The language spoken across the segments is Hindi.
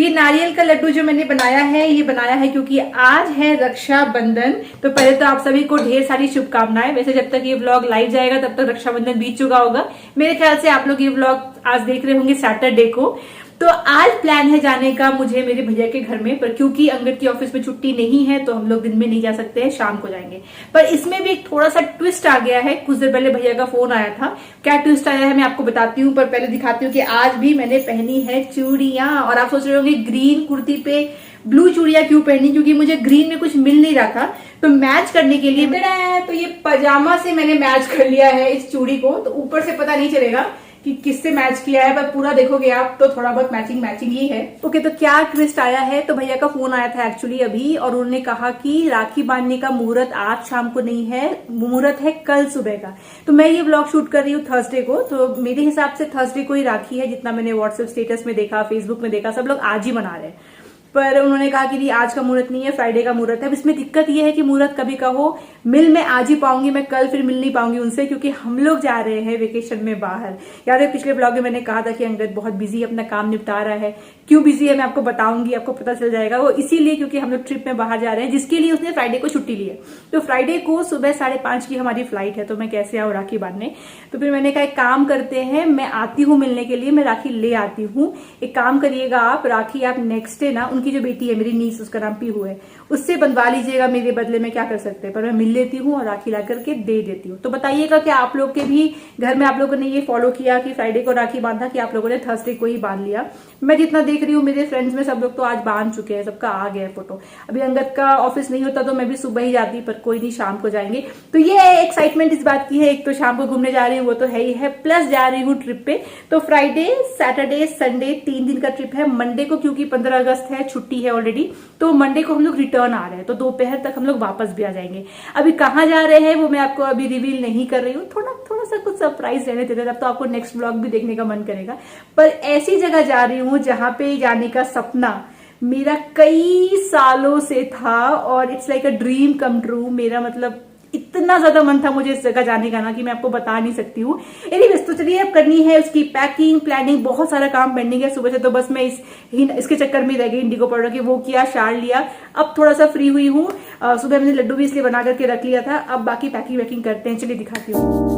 ये नारियल का लड्डू जो मैंने बनाया है, ये बनाया है क्योंकि आज है रक्षाबंधन। तो पहले तो आप सभी को ढेर सारी शुभकामनाएं। वैसे जब तक ये व्लॉग लाइव जाएगा तब तक रक्षाबंधन बीत चुका होगा। मेरे ख्याल से आप लोग ये व्लॉग आज देख रहे होंगे सैटरडे को। तो आज प्लान है जाने का मुझे मेरे भैया के घर में, पर क्योंकि अंगद की ऑफिस में छुट्टी नहीं है तो हम लोग दिन में नहीं जा सकते हैं, शाम को जाएंगे। पर इसमें भी एक थोड़ा सा ट्विस्ट आ गया है। कुछ देर पहले भैया का फोन आया था, क्या ट्विस्ट आया है मैं आपको बताती हूँ। पर पहले दिखाती हूँ कि आज भी मैंने पहनी है चूड़ियां। और आप सोच रहे होंगे ग्रीन कुर्ती पे ब्लू चूड़ियां क्यों पहनी, क्योंकि मुझे ग्रीन में कुछ मिल नहीं रहा था। तो मैच करने के लिए तो ये पजामा से मैंने मैच कर लिया है इस चूड़ी को। तो ऊपर से पता नहीं चलेगा कि किससे मैच किया है, पर पूरा देखोगे आप तो थोड़ा बहुत मैचिंग ही है। ओके, तो क्या ट्विस्ट आया है, तो भैया का फोन आया था एक्चुअली अभी, और उन्होंने कहा कि राखी बांधने का मुहूर्त आज शाम को नहीं है, मुहूर्त है कल सुबह का। तो मैं ये व्लॉग शूट कर रही हूँ थर्सडे को, तो मेरे हिसाब से थर्सडे को ही राखी है। जितना मैंने व्हाट्सएप स्टेटस में देखा, फेसबुक में देखा, सब लोग आज ही मना रहे हैं। पर उन्होंने कहा कि आज का मुहूर्त नहीं है, फ्राइडे का मुहूर्त है। अब इसमें दिक्कत यह है कि मुहूर्त कभी कहो मिल मैं आज ही पाऊंगी, मैं कल फिर मिल नहीं पाऊंगी उनसे, क्योंकि हम लोग जा रहे हैं वेकेशन में बाहर। याद है पिछले ब्लॉग में मैंने कहा था कि अंगद बहुत बिजी अपना काम निपटा रहा है। क्यों बिजी है मैं आपको बताऊंगी, आपको पता चल जाएगा। वो इसीलिए क्योंकि हम लोग ट्रिप में बाहर जा रहे हैं, जिसके लिए उसने फ्राइडे को छुट्टी ली है। तो फ्राइडे को सुबह 5:30 की हमारी फ्लाइट है, तो मैं कैसे आऊँ राखी बांधने। तो फिर मैंने कहा एक काम करते हैं, मैं आती हूँ मिलने के लिए, मैं राखी ले आती हूँ। एक काम करिएगा आप, राखी आप नेक्स्ट डे ना, उनकी जो बेटी है मेरी नीस, उसका नाम पीहू है, उससे बंधवा लीजिएगा मेरे बदले में। क्या कर सकते हैं, पर मैं मिल लेती हूँ और राखी ला करके दे देती हूँ। तो बताइएगा कि आप लोग के भी घर में आप लोगों ने ये फॉलो किया कि फ्राइडे को राखी बांधा, कि आप लोगों ने थर्सडे को ही बांध लिया। मैं जितना देख रही हूँ मेरे फ्रेंड्स में सब लोग तो आज बांध चुके हैं, सबका आ गया है फोटो। अभी अंगद का ऑफिस नहीं होता तो मैं भी सुबह ही जाती, पर कोई नहीं, शाम को जाएंगे। तो ये एक्साइटमेंट इस बात की है, एक तो शाम को घूमने जा रही हूँ वो तो है ही है, प्लस जा रही हूँ ट्रिप पे। तो फ्राइडे, सैटरडे, संडे 3 दिन का ट्रिप है। मंडे को क्योंकि 15 अगस्त है, छुट्टी है ऑलरेडी, तो मंडे को हम लोग रिटर्न आ रहे हैं। तो दोपहर तक हम लोग वापस भी आ जाएंगे। अभी कहाँ जा रहे हैं वो मैं आपको अभी रिवील नहीं कर रही हूँ, थोड़ा सा कुछ सरप्राइज रहने देते, तब तो आपको नेक्स्ट व्लॉग भी देखने का मन करेगा। पर ऐसी जगह जा रही हूँ जहां पे जाने का सपना मेरा कई सालों से था, और it's like a dream come true. मेरा मतलब इतना ज्यादा मन था मुझे इस जगह जाने का ना, कि मैं आपको बता नहीं सकती हूँ। एनीवेज, तो चलिए अब करनी है उसकी पैकिंग, प्लानिंग, बहुत सारा काम पेंडिंग है सुबह से। तो बस मैं इसके चक्कर में रह गई, इंडिगो पाउडर के वो किया, शाल लिया। अब थोड़ा सा फ्री हुई हूँ। सुबह मैंने लड्डू भी इसलिए बना करके रख लिया था। अब बाकी पैकिंग वैकिंग करते हैं, चलिए दिखाती हूँ।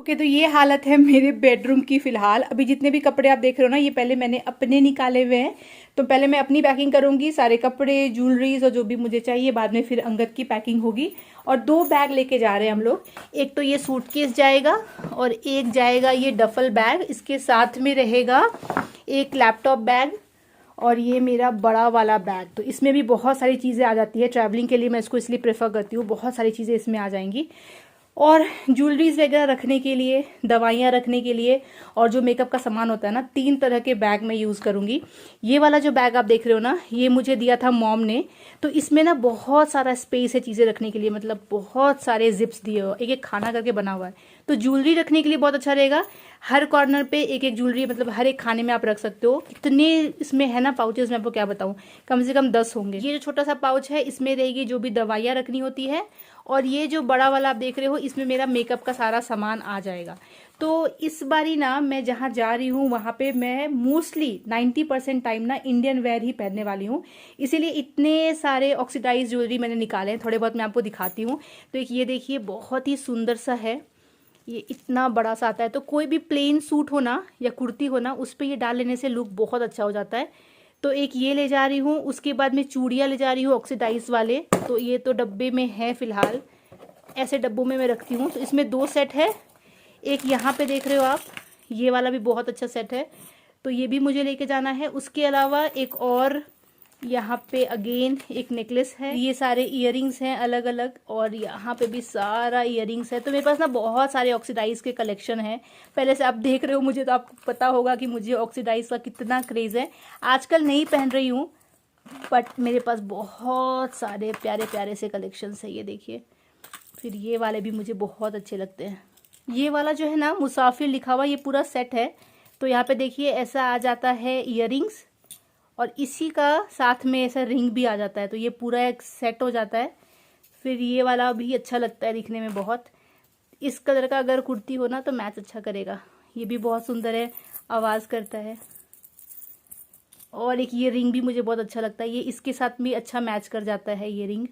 तो ये हालत है मेरे बेडरूम की फिलहाल। अभी जितने भी कपड़े आप देख रहे हो ना, ये पहले मैंने अपने निकाले हुए हैं। तो पहले मैं अपनी पैकिंग करूंगी, सारे कपड़े, ज्वेलरीज और जो भी मुझे चाहिए। बाद में फिर अंगद की पैकिंग होगी। और 2 बैग लेके जा रहे हैं हम लोग। एक तो ये सूटकेस जाएगा और एक जाएगा ये डफल बैग। इसके साथ में रहेगा एक लैपटॉप बैग और ये मेरा बड़ा वाला बैग। तो इसमें भी बहुत सारी चीज़ें आ जाती है ट्रैवलिंग के लिए, मैं इसको इसलिए प्रेफर करती हूँ। बहुत सारी चीज़ें इसमें आ जाएंगी, और ज्वेलरीज वगैरह रखने के लिए, दवाइयाँ रखने के लिए, और जो मेकअप का सामान होता है ना, 3 तरह के बैग मैं यूज़ करूँगी। ये वाला जो बैग आप देख रहे हो ना, ये मुझे दिया था मॉम ने। तो इसमें ना बहुत सारा स्पेस है चीज़ें रखने के लिए, मतलब बहुत सारे जिप्स दिए हो, एक एक खाना करके बना हुआ है। तो ज्वेलरी रखने के लिए बहुत अच्छा रहेगा। हर कॉर्नर पे एक एक ज्वेलरी, मतलब हर एक खाने में आप रख सकते हो। इतने इसमें है ना पाउचेस, मैं आपको क्या बताऊँ, कम से कम 10 होंगे। ये जो छोटा सा पाउच है, इसमें रहेगी जो भी दवाइयाँ रखनी होती है। और ये जो बड़ा वाला आप देख रहे हो, इसमें मेरा मेकअप का सारा सामान आ जाएगा। तो इस बारी ना मैं जहाँ जा रही हूँ वहाँ पे मैं मोस्टली 90% टाइम ना इंडियन वेयर ही पहनने वाली हूँ। इसीलिए इतने सारे ऑक्सीडाइज ज्वेलरी मैंने निकाले हैं, थोड़े बहुत मैं आपको दिखाती हूँ। तो एक ये देखिए, बहुत ही सुंदर सा है, ये इतना बड़ा सा आता है। तो कोई भी प्लेन सूट हो ना या कुर्ती हो ना, उस पर ये डाल लेने से लुक बहुत अच्छा हो जाता है। तो एक ये ले जा रही हूँ। उसके बाद में चूड़ियाँ ले जा रही हूँ ऑक्सीडाइज वाले। तो ये तो डब्बे में है फिलहाल, ऐसे डब्बों में मैं रखती हूँ। तो इसमें 2 सेट है। एक यहाँ पे देख रहे हो आप, ये वाला भी बहुत अच्छा सेट है, तो ये भी मुझे लेके जाना है। उसके अलावा एक और यहाँ पे अगेन एक नेकलेस है, ये सारे इयररिंग्स हैं अलग अलग, और यहाँ पे भी सारा इयररिंग्स है। तो मेरे पास ना बहुत सारे ऑक्सीडाइज के कलेक्शन है। पहले से आप देख रहे हो मुझे, तो आपको पता होगा कि मुझे ऑक्सीडाइज का कितना क्रेज़ है। आजकल नहीं पहन रही हूँ, बट मेरे पास बहुत सारे प्यारे प्यारे से कलेक्शंस है। ये देखिए, फिर ये वाले भी मुझे बहुत अच्छे लगते हैं। ये वाला जो है ना मुसाफिर लिखा हुआ, ये पूरा सेट है। तो यहाँ पे देखिए ऐसा आ जाता है इयररिंग्स, और इसी का साथ में ऐसा रिंग भी आ जाता है, तो ये पूरा एक सेट हो जाता है। फिर ये वाला भी अच्छा लगता है दिखने में बहुत। इस कलर का अगर कुर्ती हो ना तो मैच अच्छा करेगा। ये भी बहुत सुंदर है, आवाज़ करता है। और एक ये रिंग भी मुझे बहुत अच्छा लगता है, ये इसके साथ भी अच्छा मैच कर जाता है ये रिंग।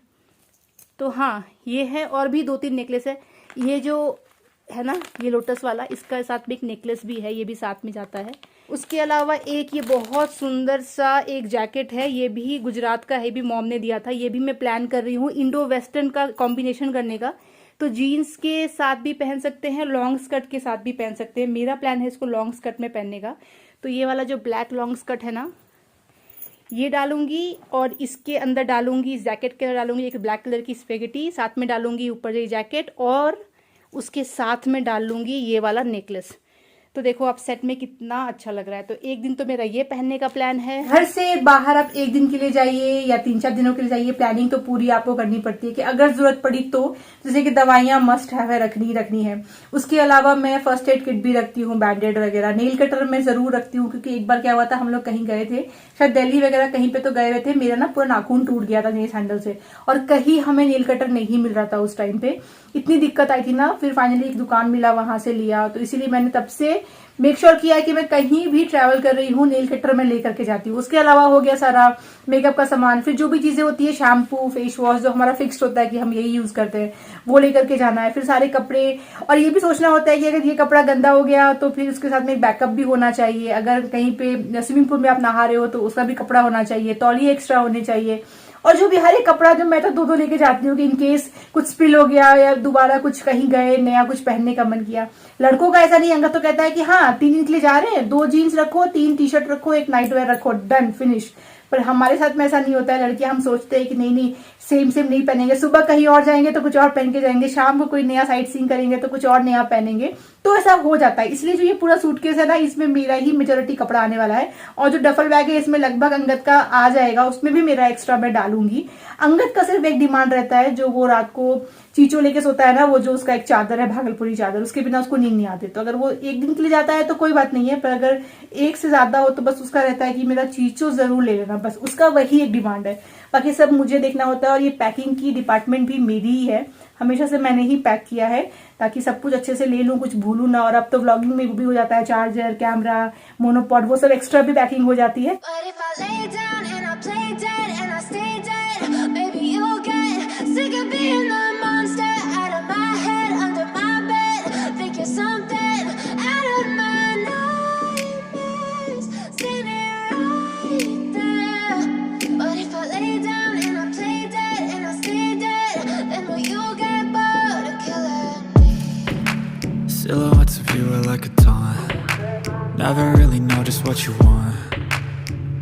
तो हाँ, ये है। और भी 2-3 नेकलेस है। ये जो है ना, ये लोटस वाला, इसका साथ में एक नेकलेस भी है, ये भी साथ में जाता है। उसके अलावा एक ये बहुत सुंदर सा एक जैकेट है, ये भी गुजरात का है, भी मॉम ने दिया था। ये भी मैं प्लान कर रही हूँ इंडो वेस्टर्न का कॉम्बिनेशन करने का। तो जीन्स के साथ भी पहन सकते हैं, लॉन्ग स्कर्ट के साथ भी पहन सकते हैं। मेरा प्लान है इसको लॉन्ग स्कर्ट में पहनने का। तो ये वाला जो ब्लैक लॉन्ग स्कर्ट है ना, ये डालूंगी, और इसके अंदर डालूंगी, इस जैकेट के अंदर डालूंगी एक ब्लैक कलर की स्पेगेटी, साथ में डालूंगी ऊपर ये जैकेट, और उसके साथ में डाल लूंगी ये वाला नेकलेस। तो देखो आप सेट में कितना अच्छा लग रहा है। तो एक दिन तो मेरा ये पहनने का प्लान है। घर से बाहर आप एक दिन के लिए जाइए या 3-4 दिनों के लिए जाइए, प्लानिंग तो पूरी आपको करनी पड़ती है कि अगर जरूरत पड़ी तो, जैसे कि दवाइयां मस्ट है, रखनी है। उसके अलावा मैं फर्स्ट एड किट भी रखती हूँ, बैंडेड वगैरह। नेल कटर मैं जरूर रखती हूँ, क्योंकि एक बार क्या हुआ था, हम लोग कहीं गए थे, शायद दिल्ली वगैरह कहीं पे तो गए हुए थे, मेरा ना पूरा नाखून टूट गया था नेल सैंडल से, और कहीं हमें नेल कटर नहीं मिल रहा था उस टाइम पे। इतनी दिक्कत आई थी ना, फिर फाइनली एक दुकान मिला, वहां से लिया। तो इसीलिए मैंने तब से मेक श्योर किया है कि मैं कहीं भी ट्रैवल कर रही हूँ नेल कटर में लेकर के जाती हूँ। उसके अलावा हो गया सारा मेकअप का सामान, फिर जो भी चीजें होती है, शैम्पू, फेस वॉश, जो हमारा फिक्स्ड होता है कि हम यही यूज करते हैं, वो लेकर के जाना है। फिर सारे कपड़े, और ये भी सोचना होता है कि अगर ये कपड़ा गंदा हो गया तो फिर उसके साथ में एक बैकअप भी होना चाहिए। अगर कहीं पे स्विमिंग पूल में आप नहा रहे हो तो उसका भी कपड़ा होना चाहिए, तौलिए एक्स्ट्रा होने चाहिए। और जो भी हर एक कपड़ा, जो मैं तो 2-2 लेके जाती हूँ कि इनकेस कुछ स्पिल हो गया या दोबारा कुछ कहीं गए, नया कुछ पहनने का मन किया। लड़कों का ऐसा नहीं, अंगद तो कहता है कि हाँ 3 दिन के लिए जा रहे हैं, 2 जीन्स रखो, 3 टी शर्ट रखो, एक नाइट वेयर रखो, डन फिनिश। पर हमारे साथ में ऐसा नहीं होता है। लड़कियां हम सोचते हैं कि नहीं सेम नहीं पहनेंगे, सुबह कहीं और जाएंगे तो कुछ और पहन के जाएंगे, शाम को कोई नया साइट सीइंग करेंगे तो कुछ और नया पहनेंगे। तो ऐसा हो जाता है। इसलिए जो ये पूरा सूटकेस है ना, इसमें मेरा ही मेजोरिटी कपड़ा आने वाला है, और जो डफल बैग है इसमें लगभग अंगद का आ जाएगा, उसमें भी मेरा एक्स्ट्रा मैं डालूंगी। अंगद का सिर्फ एक डिमांड रहता है, जो वो रात को चीचो लेके सोता है ना, वो जो उसका एक चादर है, भागलपुरी चादर, उसके बिना उसको नींद नहीं आती। तो अगर वो एक दिन के लिए जाता है तो कोई बात नहीं है, पर अगर एक से ज्यादा हो तो बस उसका रहता है कि मेरा चीचो जरूर ले लेना, बस उसका वही एक डिमांड है। बाकी सब मुझे देखना होता है, और ये पैकिंग की डिपार्टमेंट भी मेरी ही है, हमेशा से मैंने ही पैक किया है, ताकि सब कुछ अच्छे से ले लूं, कुछ भूलूं ना। और अब तो व्लॉगिंग में भी हो जाता है, चार्जर, कैमरा, मोनोपॉड, वो सब एक्स्ट्रा भी पैकिंग हो जाती है। Silhouettes of you are like a taunt. Never really know just what you want.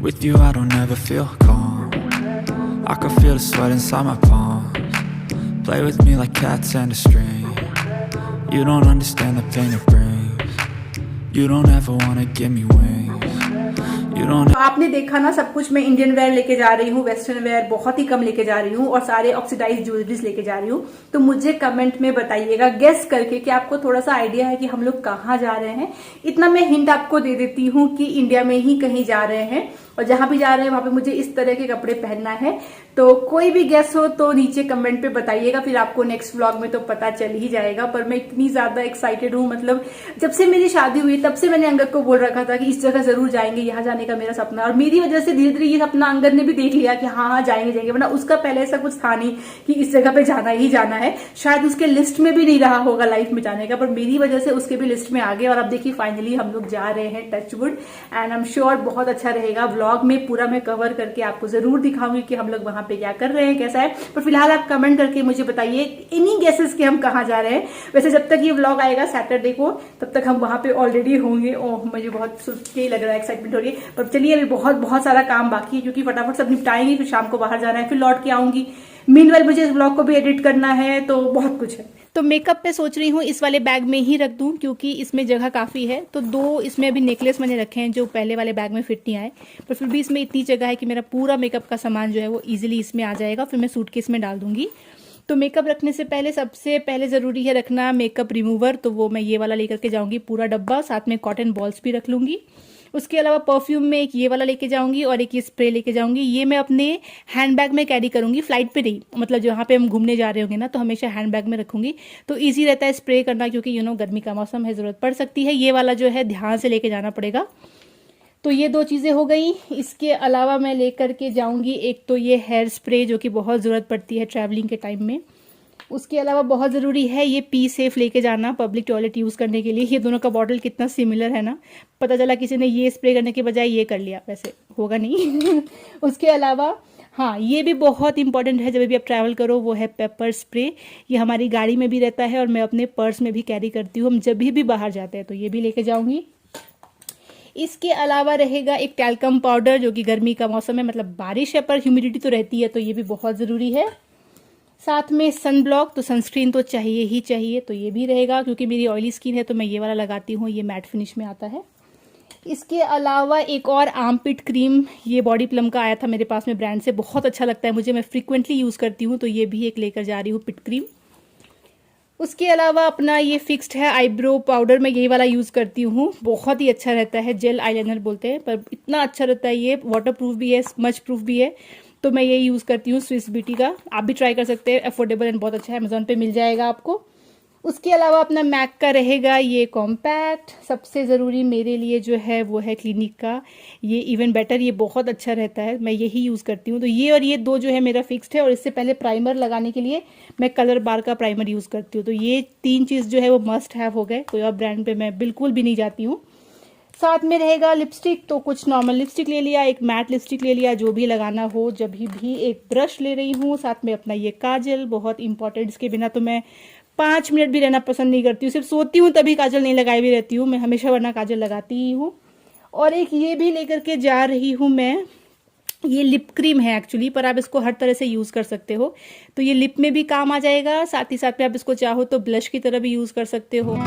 With you I don't ever feel calm. I can feel the sweat inside my palms. Play with me like cats and a string. You don't understand the pain it brings. You don't ever wanna give me wings. तो आपने देखा ना, सब कुछ मैं इंडियन वेयर लेके जा रही हूँ, वेस्टर्न वेयर बहुत ही कम लेके जा रही हूँ, और सारे ऑक्सीडाइज ज्वेलरीज लेके जा रही हूँ। तो मुझे कमेंट में बताइएगा गेस करके कि आपको थोड़ा सा आइडिया है कि हम लोग कहाँ जा रहे हैं। इतना मैं हिंट आपको दे देती हूँ कि इंडिया में ही कहीं जा रहे हैं, और जहां भी जा रहे हैं वहां पे मुझे इस तरह के कपड़े पहनना है। तो कोई भी गेस हो तो नीचे कमेंट पे बताइएगा, फिर आपको नेक्स्ट व्लॉग में तो पता चल ही जाएगा। पर मैं इतनी ज्यादा एक्साइटेड हूँ, मतलब जब से मेरी शादी हुई तब से मैंने अंगद को बोल रखा था कि इस जगह जरूर जाएंगे, यहाँ जाने का मेरा सपना। और मेरी वजह से धीरे धीरे ये सपना अंगद ने भी देख लिया कि हाँ जाएंगे, वरना उसका पहले ऐसा कुछ था नहीं कि इस जगह पे जाना ही जाना है। शायद उसके लिस्ट में भी नहीं रहा होगा लाइफ में जाने का, पर मेरी वजह से उसके भी लिस्ट में आ गए। और अब देखिए फाइनली हम लोग जा रहे हैं, touchwood, and I am sure बहुत अच्छा रहेगा। व्लॉग में पूरा मैं कवर करके आपको जरूर दिखाऊंगी कि हम लोग वहां पे क्या कर रहे हैं, कैसा है। पर फिलहाल आप कमेंट करके मुझे बताइए इन्हीं गेसेस के हम कहाँ जा रहे हैं। वैसे जब तक ये व्लॉग आएगा सैटरडे को, तब तक हम वहां पे ऑलरेडी होंगे। ओह, मुझे बहुत सुन के ही लग रहा है, एक्साइटमेंट हो रही है। पर चलिए, अभी बहुत सारा काम बाकी है, क्योंकि फटाफट सब निपटाएंगे, फिर शाम को बाहर जाना है, फिर लौट के आऊंगी। मीनवाइल मुझे इस व्लॉग को भी एडिट करना है, तो बहुत कुछ है। तो मेकअप मैं सोच रही हूँ इस वाले बैग में ही रख दूं, क्योंकि इसमें जगह काफ़ी है। तो 2 इसमें अभी नेकलेस मैंने रखे हैं जो पहले वाले बैग में फिट नहीं आए, पर फिर भी इसमें इतनी जगह है कि मेरा पूरा मेकअप का सामान जो है वो इजीली इसमें आ जाएगा। फिर मैं सूटकेस में डाल दूंगी। तो मेकअप रखने से पहले सबसे पहले ज़रूरी है रखना मेकअप रिमूवर। तो वो मैं ये वाला लेकर के जाऊँगी, पूरा डब्बा, साथ में कॉटन बॉल्स भी रख लूँगी। उसके अलावा परफ्यूम में एक ये वाला लेके जाऊंगी और एक ये स्प्रे लेके जाऊंगी। ये मैं अपने हैंडबैग में कैरी करूंगी, फ्लाइट पे नहीं, मतलब जहाँ पे हम घूमने जा रहे होंगे ना, तो हमेशा हैंडबैग में रखूंगी। तो इजी रहता है स्प्रे करना, क्योंकि गर्मी का मौसम है, ज़रूरत पड़ सकती है। ये वाला जो है ध्यान से लेके जाना पड़ेगा। तो ये 2 चीज़ें हो गई। इसके अलावा मैं लेकर के जाऊंगी एक तो ये हेयर स्प्रे, जो कि बहुत ज़रूरत पड़ती है ट्रैवलिंग के टाइम में। उसके अलावा बहुत ज़रूरी है ये पी सेफ लेके जाना पब्लिक टॉयलेट यूज़ करने के लिए। ये दोनों का बॉटल कितना सिमिलर है ना, पता चला किसी ने ये स्प्रे करने के बजाय ये कर लिया, वैसे होगा नहीं। उसके अलावा हाँ, ये भी बहुत इंपॉर्टेंट है जब भी आप ट्रैवल करो, वो है पेपर स्प्रे। ये हमारी गाड़ी में भी रहता है और मैं अपने पर्स में भी कैरी करती हूँ। हम जब भी बाहर जाते हैं तो ये भी लेके जाऊँगी। इसके अलावा रहेगा एक टैल्कम पाउडर, जो कि गर्मी का मौसम है, मतलब बारिश है पर ह्यूमिडिटी तो रहती है, तो ये भी बहुत ज़रूरी है। साथ में सन ब्लॉक, तो सनस्क्रीन तो चाहिए ही चाहिए, तो ये भी रहेगा, क्योंकि मेरी ऑयली स्किन है तो मैं ये वाला लगाती हूँ, ये मैट फिनिश में आता है। इसके अलावा एक और आर्मपिट क्रीम, ये बॉडी प्लम का आया था मेरे पास में ब्रांड से, बहुत अच्छा लगता है मुझे, मैं फ्रीक्वेंटली यूज़ करती हूँ, तो ये भी एक लेकर जा रही हूँ पिट क्रीम। उसके अलावा अपना ये फिक्स्ड है आईब्रो पाउडर, मैं यही वाला यूज़ करती हूँ, बहुत ही अच्छा रहता है, जेल आईलाइनर बोलते हैं, पर इतना अच्छा रहता है, ये वाटर प्रूफ भी है, स्मच प्रूफ भी है, तो मैं यही यूज़ करती हूँ स्विस ब्यूटी का। आप भी ट्राई कर सकते हैं, अफोर्डेबल एंड बहुत अच्छा है, अमेजोन पे मिल जाएगा आपको। उसके अलावा अपना मैक का रहेगा ये कॉम्पैक्ट। सबसे ज़रूरी मेरे लिए जो है वो है क्लिनिक का ये इवन बेटर, ये बहुत अच्छा रहता है, मैं यही यूज़ करती हूँ। तो ये और ये 2 जो है मेरा फिक्स्ड है। और इससे पहले प्राइमर लगाने के लिए मैं कलर बार का प्राइमर यूज़ करती हूँ। तो ये 3 चीज़ जो है वो मस्ट हैव हो गए, कोई और ब्रांड पे मैं बिल्कुल भी नहीं जाती हूँ। साथ में रहेगा लिपस्टिक, तो कुछ नॉर्मल लिपस्टिक ले लिया, एक मैट लिपस्टिक ले लिया, जो भी लगाना हो जब भी। एक ब्रश ले रही हूँ, साथ में अपना ये काजल, बहुत इंपॉर्टेंट, इसके बिना तो मैं 5 मिनट भी रहना पसंद नहीं करती हूँ, सिर्फ सोती हूँ तभी काजल नहीं लगाई भी रहती हूँ मैं, हमेशा वरना काजल लगाती ही हूँ। और एक ये भी लेकर के जा रही हूँ मैं, ये लिप क्रीम है एक्चुअली, पर आप इसको हर तरह से यूज़ कर सकते हो, तो ये लिप में भी काम आ जाएगा, साथ ही साथ में आप इसको चाहो तो ब्लश की तरह भी यूज़ कर सकते हो।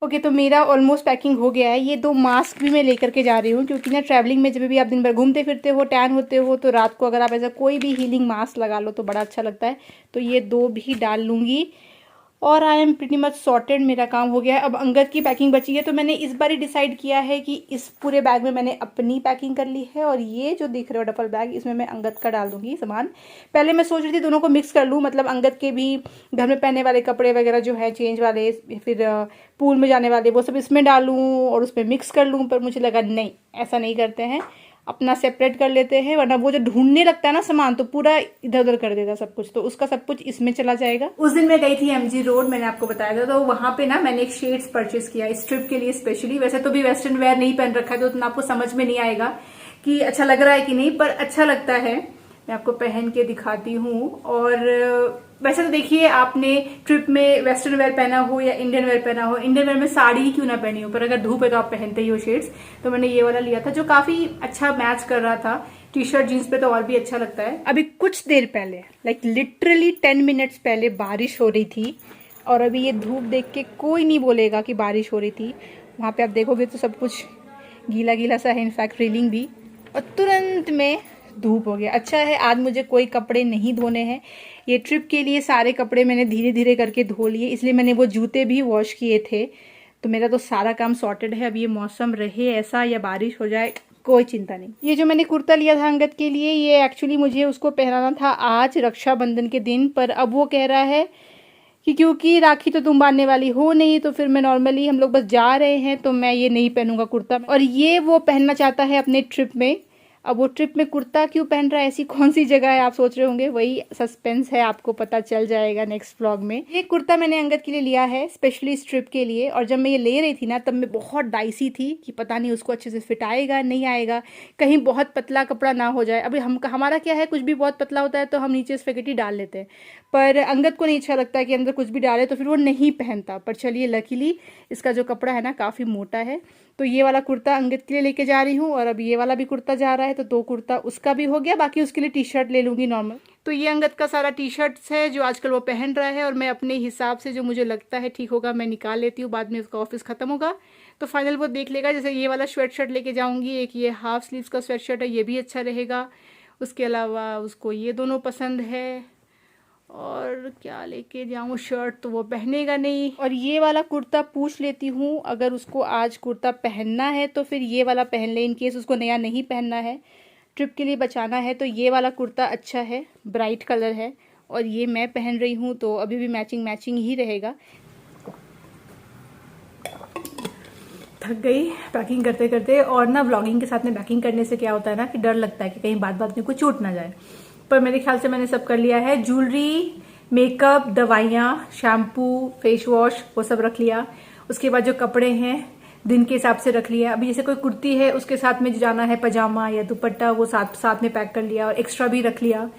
ओके, तो मेरा ऑलमोस्ट पैकिंग हो गया है। ये 2 मास्क भी मैं लेकर के जा रही हूँ, क्योंकि ना ट्रैवलिंग में जब भी आप दिन भर घूमते फिरते हो, टैन होते हो, तो रात को अगर आप ऐसा कोई भी हीलिंग मास्क लगा लो तो बड़ा अच्छा लगता है। तो ये 2 भी डाल लूँगी और I am pretty much sorted, मेरा काम हो गया है। अब अंगद की पैकिंग बची है, तो मैंने इस बार ही डिसाइड किया है कि इस पूरे बैग में मैंने अपनी पैकिंग कर ली है, और ये जो दिख रहे हो डफल बैग, इसमें मैं अंगद का डाल दूंगी सामान। पहले मैं सोच रही थी दोनों को मिक्स कर लूँ, मतलब अंगद के भी घर में पहनने वाले कपड़े वगैरह जो है चेंज वाले, फिर पूल में जाने वाले, वो सब इसमें डालूँ और उसमें मिक्स कर लूँ, पर मुझे लगा नहीं, ऐसा नहीं करते हैं, अपना सेपरेट कर लेते हैं, वरना वो जो ढूंढने लगता है ना सामान, तो पूरा इधर उधर कर देता सब कुछ, तो उसका सब कुछ इसमें चला जाएगा। उस दिन मैं गई थी MG रोड, मैंने आपको बताया था, तो वहां पे ना मैंने एक शेड्स परचेस किया इस ट्रिप के लिए स्पेशली। वैसे तो भी वेस्टर्न वेयर नहीं पहन रखा है, तो उतना आपको समझ में नहीं आएगा कि अच्छा लग रहा है कि नहीं, पर अच्छा लगता है, मैं आपको पहन के दिखाती हूँ। और वैसे तो देखिए, आपने ट्रिप में वेस्टर्न वेयर पहना हो या इंडियन वेयर पहना हो, इंडियन वेयर में साड़ी ही क्यों ना पहनी हो, पर अगर धूप है तो आप पहनते ही हो शेड्स। तो मैंने ये वाला लिया था जो काफी अच्छा मैच कर रहा था, टी शर्ट जीन्स पे तो और भी अच्छा लगता है। अभी कुछ देर पहले, लाइक लिटरली 10 मिनट्स पहले बारिश हो रही थी, और अभी ये धूप देख के कोई नहीं बोलेगा कि बारिश हो रही थी। वहां पे आप देखोगे तो सब कुछ गीला गीला सा है, इनफैक्ट रेलिंग भी, और तुरंत में धूप हो गया। अच्छा है आज मुझे कोई कपड़े नहीं धोने हैं, ये ट्रिप के लिए सारे कपड़े मैंने धीरे धीरे करके धो लिए, इसलिए मैंने वो जूते भी वॉश किए थे, तो मेरा तो सारा काम सॉर्टेड है। अब ये मौसम रहे ऐसा या बारिश हो जाए कोई चिंता नहीं। ये जो मैंने कुर्ता लिया था अंगद के लिए, ये एक्चुअली मुझे उसको पहनाना था आज रक्षाबंधन के दिन, पर अब वो कह रहा है कि क्योंकि राखी तो तुम बांधने वाली हो नहीं, तो फिर मैं नॉर्मली हम लोग बस जा रहे हैं तो मैं ये नहीं पहनूंगा कुर्ता। और ये वो पहनना चाहता है अपने ट्रिप में। अब वो ट्रिप में कुर्ता क्यों पहन रहा है, ऐसी कौन सी जगह है आप सोच रहे होंगे, वही सस्पेंस है, आपको पता चल जाएगा नेक्स्ट व्लॉग में। ये कुर्ता मैंने अंगद के लिए लिया है स्पेशली इस ट्रिप के लिए, और जब मैं ये ले रही थी ना तब मैं बहुत डाइसी थी कि पता नहीं उसको अच्छे से फिट आएगा नहीं आएगा, कहीं बहुत पतला कपड़ा ना हो जाए। अभी हमारा क्या है, कुछ भी बहुत पतला होता है तो हम नीचे स्पेगेटी डाल लेते हैं, पर अंगद को नहीं अच्छा लगता कि अंदर कुछ भी डाले, तो फिर वो नहीं पहनता। पर चलिए लकीली इसका जो कपड़ा है ना काफ़ी मोटा है, तो ये वाला कुर्ता अंगद के लिए लेके जा रही हूँ, और अब ये वाला भी कुर्ता जा रहा है तो 2 कुर्ता उसका भी हो गया। बाकी उसके लिए टी शर्ट ले लूँगी नॉर्मल। तो ये अंगद का सारा टी शर्ट्स है जो आजकल वो पहन रहा है, और मैं अपने हिसाब से जो मुझे लगता है ठीक होगा मैं निकाल लेती हूँ, बाद में उसका ऑफिस ख़त्म होगा तो फाइनल वो देख लेगा। जैसे ये वाला स्वेट शर्ट लेके जाऊँगी, एक ये हाफ स्लीव्स का स्वेट शर्ट है, ये भी अच्छा रहेगा। उसके अलावा उसको ये दोनों पसंद है, और क्या लेके जाऊँ, शर्ट तो वो पहनेगा नहीं। और ये वाला कुर्ता पूछ लेती हूँ, अगर उसको आज कुर्ता पहनना है तो फिर ये वाला पहन ले, इन केस उसको नया नहीं पहनना है, ट्रिप के लिए बचाना है। तो ये वाला कुर्ता अच्छा है, ब्राइट कलर है, और ये मैं पहन रही हूँ तो अभी भी मैचिंग मैचिंग ही रहेगा। थक गई पैकिंग करते करते, और ना व्लॉगिंग के साथ में पैकिंग करने से क्या होता है ना कि डर लगता है कि कहीं बात बात में कुछ छूट ना जाए, पर मेरे ख्याल से मैंने सब कर लिया है। ज्वेलरी, मेकअप, दवाइयाँ, शैम्पू, फेस वॉश वो सब रख लिया। उसके बाद जो कपड़े हैं दिन के हिसाब से रख लिया। अभी जैसे कोई कुर्ती है उसके साथ में जो जाना है पजामा या दुपट्टा वो साथ में पैक कर लिया, और एक्स्ट्रा भी रख लिया।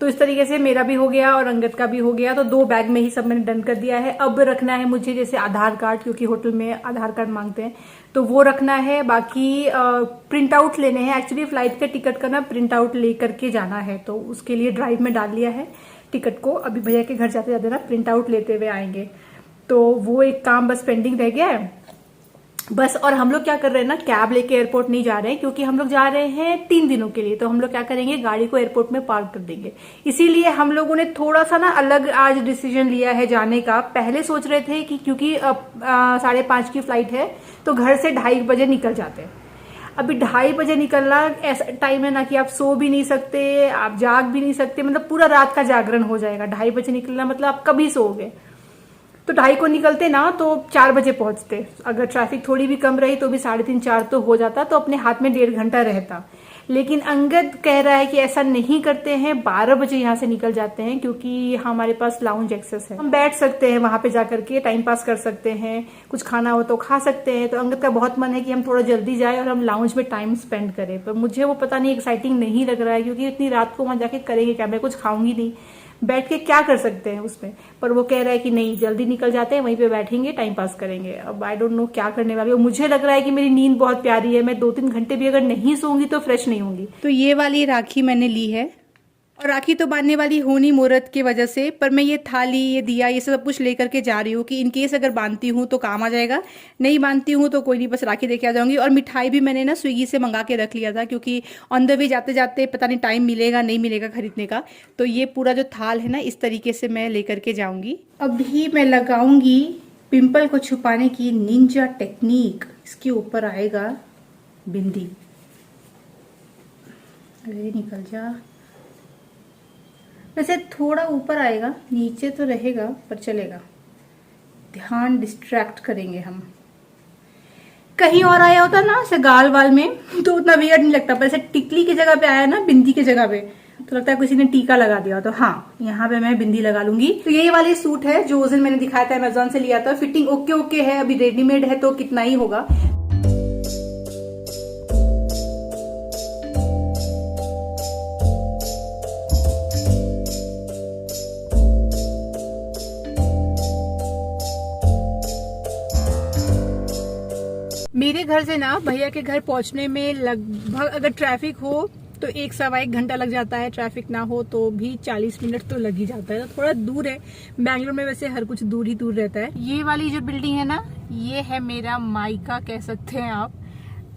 तो इस तरीके से मेरा भी हो गया और अंगद का भी हो गया, तो 2 बैग में ही सब मैंने डन कर दिया है। अब रखना है मुझे जैसे आधार कार्ड, क्योंकि होटल में आधार कार्ड मांगते हैं तो वो रखना है। बाकी प्रिंट आउट लेने हैं, एक्चुअली फ्लाइट के टिकट का ना प्रिंट आउट ले करके जाना है, तो उसके लिए ड्राइव में डाल लिया है टिकट को। अभी भैया के घर जाते जाते ना प्रिंट आउट लेते हुए आएंगे, तो वो एक काम बस पेंडिंग रह गया है बस। और हम लोग क्या कर रहे हैं ना, कैब लेके एयरपोर्ट नहीं जा रहे हैं, क्योंकि हम लोग जा रहे हैं 3 दिनों के लिए। तो हम लोग क्या करेंगे, गाड़ी को एयरपोर्ट में पार्क कर देंगे। इसीलिए हम लोगों ने थोड़ा सा ना अलग आज डिसीजन लिया है जाने का। पहले सोच रहे थे कि क्योंकि 5:30 की फ्लाइट है तो घर से 2:30 बजे निकल जाते हैं। अभी 2:30 बजे निकलना ऐसा टाइम है ना कि आप सो भी नहीं सकते, आप जाग भी नहीं सकते, मतलब पूरा रात का जागरण हो जाएगा। 2:30 बजे निकलना मतलब आप कभी सोओगे। तो 2:30 को निकलते ना तो 4 बजे पहुंचते, अगर ट्रैफिक थोड़ी भी कम रही तो भी 3:30 4 तो हो जाता, तो अपने हाथ में 1.5 घंटा रहता। लेकिन अंगद कह रहा है कि ऐसा नहीं करते हैं, 12 बजे यहाँ से निकल जाते हैं, क्योंकि हमारे पास लाउंज एक्सेस है, हम बैठ सकते हैं वहां पे जाकर के टाइम पास कर सकते हैं, कुछ खाना हो तो खा सकते हैं। तो अंगद का बहुत मन है कि हम थोड़ा जल्दी जाए और हम लाउंज में टाइम स्पेंड करें, पर मुझे वो पता नहीं एक्साइटिंग नहीं लग रहा है, क्योंकि इतनी रात को वहां जाके करेंगे क्या, मैं कुछ खाऊंगी नहीं, बैठ के क्या कर सकते हैं उसमें। पर वो कह रहा है कि नहीं जल्दी निकल जाते हैं, वहीं पे बैठेंगे टाइम पास करेंगे। अब आई डोंट नो क्या करने वाली, और मुझे लग रहा है कि मेरी नींद बहुत प्यारी है, मैं 2-3 घंटे भी अगर नहीं सोऊंगी तो फ्रेश नहीं होंगी। तो ये वाली राखी मैंने ली है, और राखी तो बांधने वाली हो नहीं मुहूर्त की वजह से, पर मैं ये थाली, ये दिया, ये सब कुछ लेकर के जा रही हूँ कि इन केस अगर बांधती हूँ तो काम आ जाएगा, नहीं बांधती हूँ तो कोई नहीं, बस राखी देके आ जाऊंगी। और मिठाई भी मैंने ना स्विगी से मंगा के रख लिया था, क्योंकि ऑन द वे जाते जाते पता नहीं टाइम मिलेगा नहीं मिलेगा खरीदने का। तो ये पूरा जो थाल है ना इस तरीके से मैं लेकर के जाऊंगी। अभी मैं लगाऊंगी पिंपल को छुपाने की निंजा टेक्निक। इसके ऊपर आएगा बिंदी, अरे निकल जा, वैसे थोड़ा ऊपर आएगा, नीचे तो रहेगा पर चलेगा, ध्यान डिस्ट्रैक्ट करेंगे हम। कहीं और आया होता ना ऐसे गाल वाल में तो उतना वियर्ड नहीं लगता, पर ऐसे टिकली की जगह पे आया ना, बिंदी की जगह पे, तो लगता है किसी ने टीका लगा दिया। तो हाँ, यहाँ पे मैं बिंदी लगा लूंगी। तो यही वाले सूट है जो उस दिन मैंने दिखाया था, अमेजोन से लिया था। फिटिंग ओके ओके है, अभी रेडीमेड है तो कितना ही होगा। मेरे घर से ना भैया के घर पहुंचने में लगभग, अगर ट्रैफिक हो तो 1-1.25 घंटा लग जाता है, ट्रैफिक ना हो तो भी 40 मिनट तो लग ही जाता है। तो थोड़ा दूर है, बैंगलोर में वैसे हर कुछ दूर ही दूर रहता है। ये वाली जो बिल्डिंग है ना, ये है मेरा मायका कह सकते हैं आप।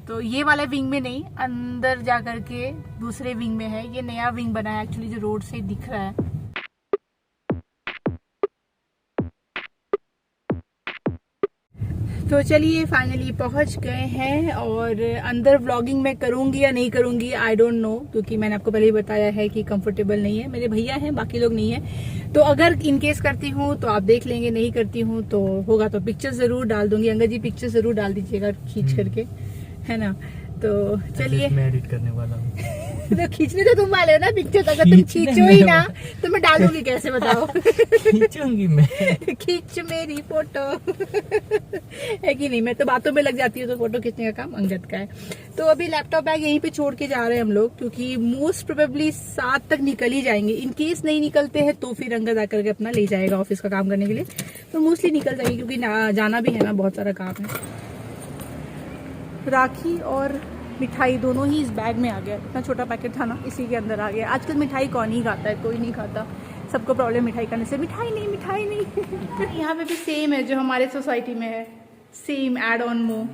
तो ये वाले विंग में नहीं, अंदर जा करके दूसरे विंग में है। ये नया विंग बना है एक्चुअली, जो रोड से दिख रहा है। तो चलिए फाइनली पहुंच गए हैं और अंदर व्लॉगिंग मैं करूंगी या नहीं करूंगी आई डोंट नो, क्योंकि मैंने आपको पहले ही बताया है कि कंफर्टेबल नहीं है। मेरे भैया हैं, बाकी लोग नहीं है। तो अगर इनकेस करती हूँ तो आप देख लेंगे, नहीं करती हूँ तो होगा तो पिक्चर जरूर डाल दूंगी। अंगद जी पिक्चर जरूर डाल दीजिएगा खींच करके, है ना। तो चलिए मैं एडिट करने वाला हूँ। तो खींचने तो तुम वाले हो ना पिक्चर, अगर तुम खींचो ही ना तो मैं डालूंगी कैसे बताओ। खींचूंगी मैं। खींच मेरी फोटो है कि नहीं। मैं तो बातों में लग जाती हूँ, तो फोटो खींचने का काम अंगद का है। तो अभी लैपटॉप बैग यहीं पे छोड़ के जा रहे हैं हम लोग, क्योंकि मोस्ट प्रोबेबली 7 तक निकल ही जाएंगे। इन केस नहीं निकलते हैं तो फिर अंगद आकर के अपना ले जाएगा ऑफिस का काम करने के लिए। तो मोस्टली निकल जाएंगे, क्योंकि जाना भी है ना, बहुत सारा काम है। राखी और मिठाई दोनों ही इस बैग में आ गया। इतना छोटा पैकेट था ना, इसी के अंदर आ गया। आजकल मिठाई कौन ही खाता है, कोई नहीं खाता। सबको प्रॉब्लम मिठाई खाने से, मिठाई नहीं मिठाई नहीं। यहाँ पे भी सेम है जो हमारे सोसाइटी में है, सेम ऐड ऑन मो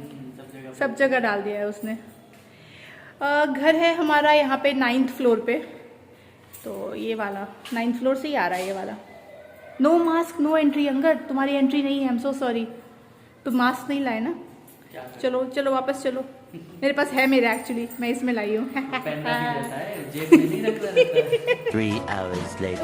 सब जगह डाल दिया है उसने। घर है हमारा यहाँ पे 9th फ्लोर पे, तो ये वाला 9th फ्लोर से ही आ रहा है ये वाला। No mask no entry. Angad तुम्हारी एंट्री नहीं है, आई एम सो सॉरी। तुम मास्क नहीं लाए ना, चलो चलो वापस चलो। मेरे पास है मेरा, एक्चुअली मैं इसमें लाई हूँ।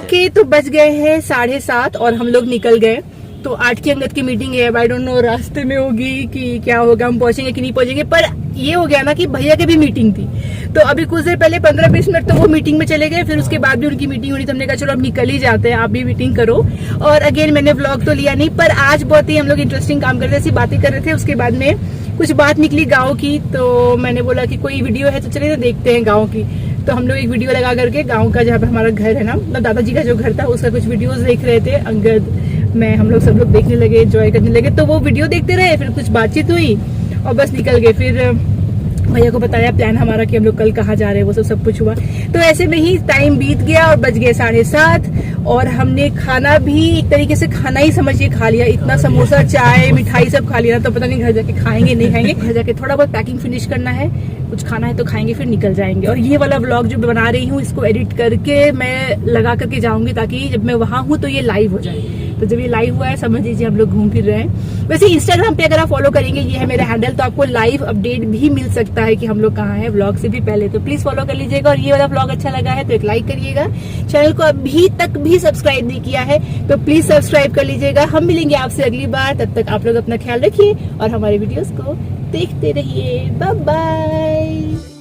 के तो बज गए हैं 7:30 और हम लोग निकल गए। तो 8 की अंगद की मीटिंग है। आई डोंट नो रास्ते में होगी कि क्या होगा, हम पहुंचेंगे कि नहीं पहुंचेंगे। पर ये हो गया ना कि भैया की भी मीटिंग थी, तो अभी कुछ देर पहले 15-20 मिनट तो वो मीटिंग में चले गए। फिर उसके बाद भी उनकी मीटिंग हुई, तो हमने कहा चलो अब निकल ही जाते हैं, आप भी मीटिंग करो। और अगेन मैंने व्लॉग तो लिया नहीं, पर आज बहुत ही हम लोग इंटरेस्टिंग काम कर रहे थे, बातें कर रहे थे। उसके बाद में कुछ बात निकली गाँव की, तो मैंने बोला कि कोई वीडियो है तो चलिए ना देखते हैं गाँव की। तो हम लोग एक वीडियो लगा करके गाँव का, जहाँ पे हमारा घर है ना, मतलब दादाजी का जो घर था, उसका कुछ वीडियोज देख रहे थे। अंगद मैं हम लोग सब लोग देखने लगे, एंजॉय करने लगे। तो वो वीडियो देखते रहे, फिर कुछ बातचीत हुई और बस निकल गए। फिर भैया को बताया प्लान हमारा कि हम लोग कल कहाँ जा रहे हैं, वो सब कुछ हुआ। तो ऐसे में ही टाइम बीत गया और बज गए 7:30 और हमने खाना भी एक तरीके से खाना ही समझिए खा लिया। इतना समोसा चाय मिठाई सब खा लिया, तो पता नहीं घर जाके खाएंगे नहीं खाएंगे। घर जाके थोड़ा बहुत पैकिंग फिनिश करना है, कुछ खाना है तो खाएंगे, फिर निकल जाएंगे। और ये वाला व्लॉग जो बना रही हूँ, इसको एडिट करके मैं लगा करके जाऊंगी, ताकि जब मैं वहां हूँ तो ये लाइव हो जाए। तो जब ये लाइव हुआ है समझ लीजिए हम लोग घूम फिर रहे हैं। वैसे इंस्टाग्राम पे अगर आप फॉलो करेंगे, ये है मेरा हैंडल, तो आपको लाइव अपडेट भी मिल सकता है कि हम लोग कहाँ हैं व्लॉग से भी पहले। तो प्लीज फॉलो कर लीजिएगा। और ये वाला व्लॉग अच्छा लगा है तो एक लाइक करिएगा। चैनल को अभी तक भी सब्सक्राइब नहीं किया है तो प्लीज सब्सक्राइब कर लीजिएगा। हम मिलेंगे आपसे अगली बार, तब तक आप लोग अपना ख्याल रखिए और हमारे वीडियोस को देखते रहिए। Bye bye.